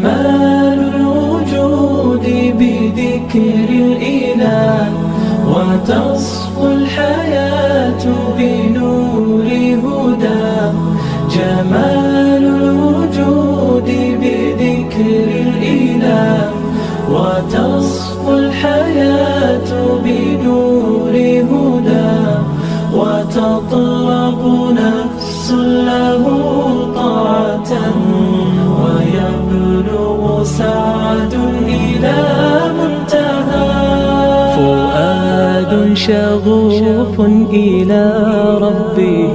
جمال الوجود بذكر الإله، وتصفو الحياة بنور هداه. جمال الوجود بذكر الإله، وتصفو الحياة بنور هداه. وتطلب نفس له طاعة، ويبلغ سعد إلى منتهى. فؤاد شغوف إلى ربه،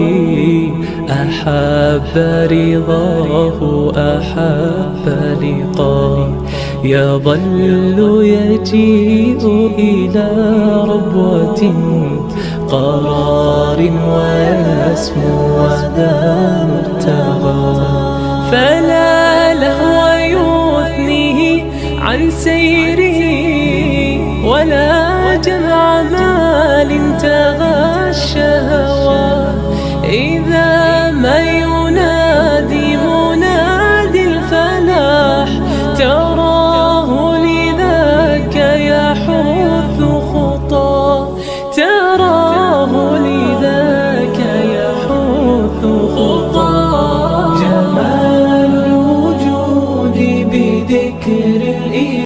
أحب رضاه أحب لقاه. يظل يجيء إلى ربوة قرار، ويسمو وذا مرتغى. فلا لهو يثنيه عن سيره، ولا جمع مال تغى.